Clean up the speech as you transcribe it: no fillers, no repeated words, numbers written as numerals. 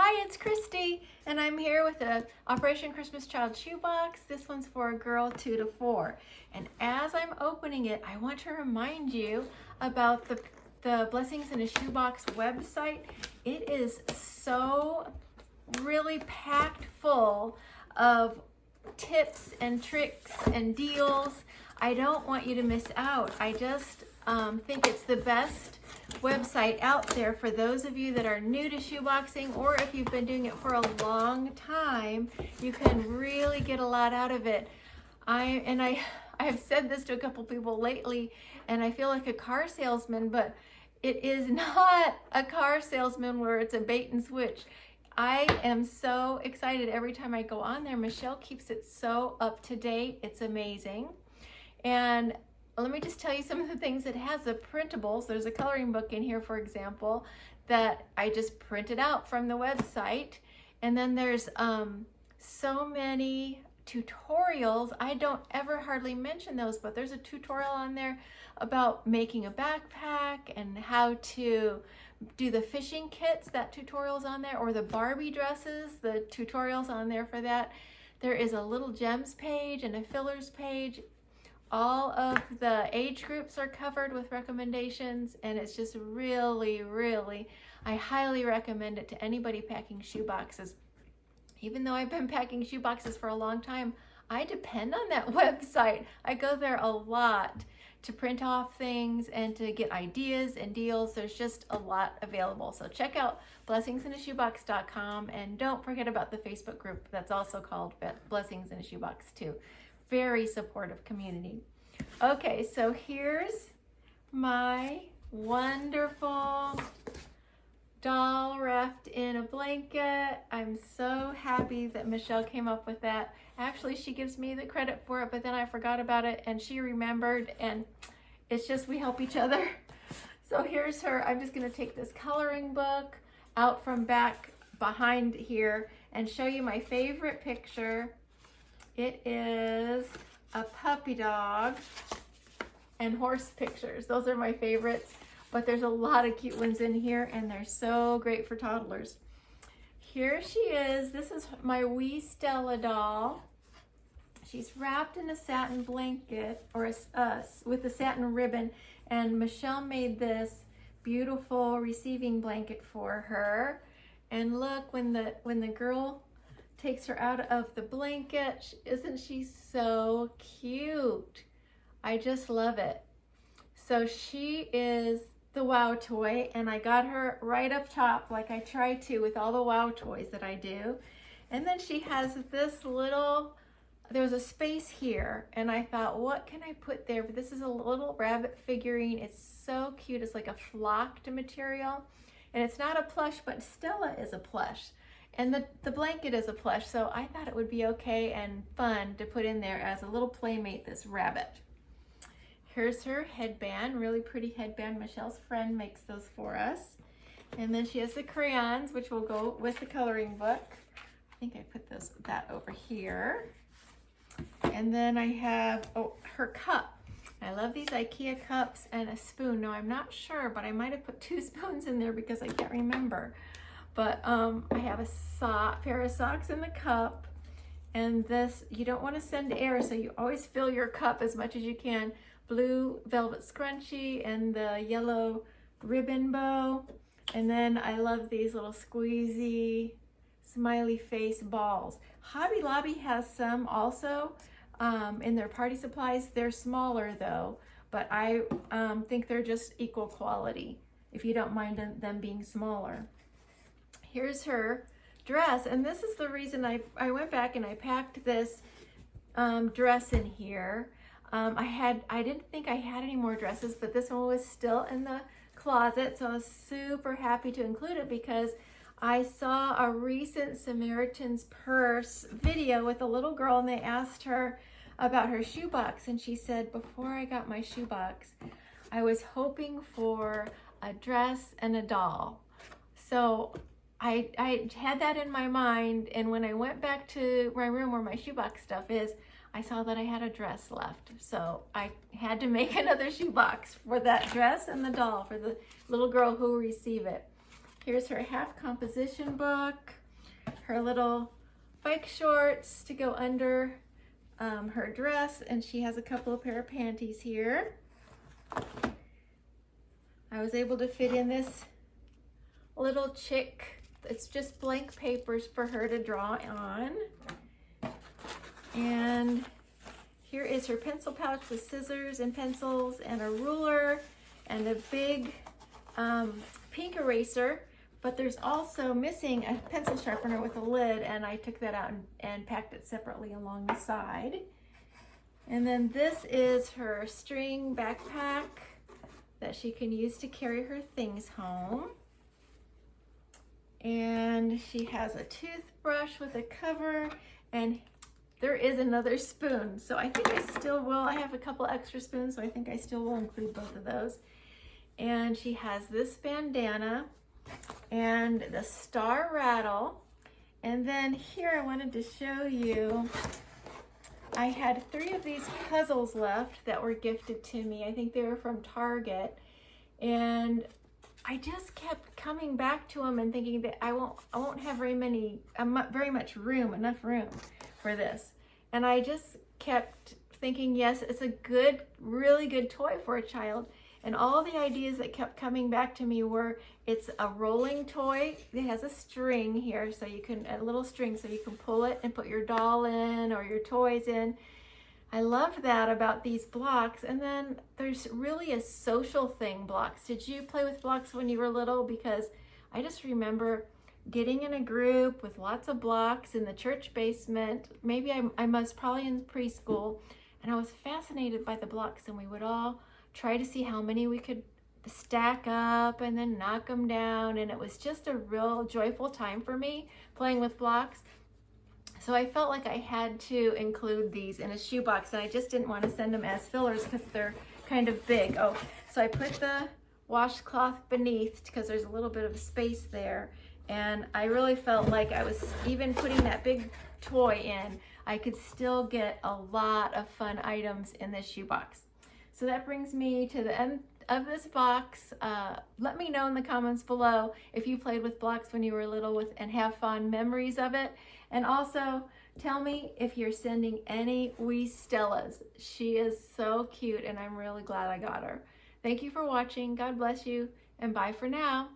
Hi, it's Christy, and I'm here with a Operation Christmas Child shoebox. This one's for a girl 2 to 4. And as I'm opening it, I want to remind you about the Blessings in a Shoebox website. It is so really packed full of tips and tricks and deals. I don't want you to miss out. I just think it's the best website out there for those of you that are new to shoeboxing, or if you've been doing it for a long time, you can really get a lot out of it. I have said this to a couple people lately, and I feel like a car salesman, but it is not a car salesman where it's a bait and switch. I am so excited every time I go on there. Michelle keeps it so up to date. It's amazing. And let me just tell you some of the things it has. The printables, there's a coloring book in here, for example, that I just printed out from the website. And then there's so many tutorials. I don't ever hardly mention those, but there's a tutorial on there about making a backpack and how to do the fishing kits. That tutorial's on there, or the Barbie dresses, the tutorial's on there for that. There is a little gems page and a fillers page. All of the age groups are covered with recommendations, and it's just really, I highly recommend it to anybody packing shoeboxes. Even though I've been packing shoeboxes for a long time, I depend on that website. I go there a lot to print off things and to get ideas and deals. There's just a lot available. So check out blessingsinashoebox.com, and don't forget about the Facebook group that's also called Blessings in a Shoebox too. Very supportive community. Okay, so here's my wonderful doll wrapped in a blanket. I'm so happy that Michelle came up with that. Actually, she gives me the credit for it, but then I forgot about it and she remembered, and it's just we help each other. So here's her. I'm just gonna take this coloring book out from back behind here and show you my favorite picture. It is a puppy dog and horse pictures. Those are my favorites, but there's a lot of cute ones in here, and they're so great for toddlers. Here she is. This is my wee Stella doll. She's wrapped in a satin blanket, or with a satin ribbon, and Michelle made this beautiful receiving blanket for her. And look, when the girl takes her out of the blanket, isn't she so cute? I just love it. So she is the wow toy, and I got her right up top like I try to with all the wow toys that I do. And then she has this little, there's a space here, and I thought, what can I put there? But this is a little rabbit figurine. It's so cute. It's like a flocked material, and it's not a plush, but Stella is a plush. And the blanket is a plush, so I thought it would be okay and fun to put in there as a little playmate, this rabbit. Here's her headband, really pretty headband. Michelle's friend makes those for us. And then she has the crayons, which will go with the coloring book. I think I put that over here. And then I have, her cup. I love these IKEA cups and a spoon. No, I'm not sure, but I might have put 2 spoons in there because I can't remember. But I have a pair of socks in the cup, and this, you don't want to send air, so you always fill your cup as much as you can. Blue velvet scrunchie and the yellow ribbon bow. And then I love these little squeezy smiley face balls. Hobby Lobby has some also in their party supplies. They're smaller though, but I think they're just equal quality if you don't mind them being smaller. Here's her dress, and this is the reason I went back and I packed this dress in here. I didn't think I had any more dresses, but this one was still in the closet, so I was super happy to include it because I saw a recent Samaritan's Purse video with a little girl, and they asked her about her shoebox, and she said, before I got my shoebox, I was hoping for a dress and a doll. So I had that in my mind, and when I went back to my room where my shoebox stuff is, I saw that I had a dress left. So I had to make another shoebox for that dress and the doll for the little girl who will receive it. Here's her half composition book, her little bike shorts to go under her dress, and she has a couple of pair of panties here. I was able to fit in this little chick. It's just blank papers for her to draw on. And here is her pencil pouch with scissors and pencils and a ruler and a big pink eraser, but there's also missing a pencil sharpener with a lid, and I took that out and packed it separately along the side. And then this is her string backpack that she can use to carry her things home. And she has a toothbrush with a cover, and there is another spoon. So I think I still will. I have a couple extra spoons, so I think I still will include both of those. And she has this bandana and the star rattle. And then here I wanted to show you, I had 3 of these puzzles left that were gifted to me. I think they were from Target. And I just kept coming back to them and thinking that I won't have very much room, enough room for this. And I just kept thinking, yes, it's a good, really good toy for a child. And all the ideas that kept coming back to me were, it's a rolling toy. It has a string here, so you can, a little string, so you can pull it and put your doll in or your toys in. I loved that about these blocks. And then there's really a social thing, blocks. Did you play with blocks when you were little? Because I just remember getting in a group with lots of blocks in the church basement. Maybe I was probably in preschool, and I was fascinated by the blocks, and we would all try to see how many we could stack up and then knock them down. And it was just a real joyful time for me playing with blocks. So I felt like I had to include these in a shoebox, and I just didn't want to send them as fillers because they're kind of big. Oh, so I put the washcloth beneath because there's a little bit of space there. And I really felt like I was, even putting that big toy in, I could still get a lot of fun items in this shoebox. So that brings me to the end of this box. Let me know in the comments below if you played with blocks when you were little and have fond memories of it. And also tell me if you're sending any wee Stellas. She is so cute, and I'm really glad I got her. Thank you for watching. God bless you, and bye for now.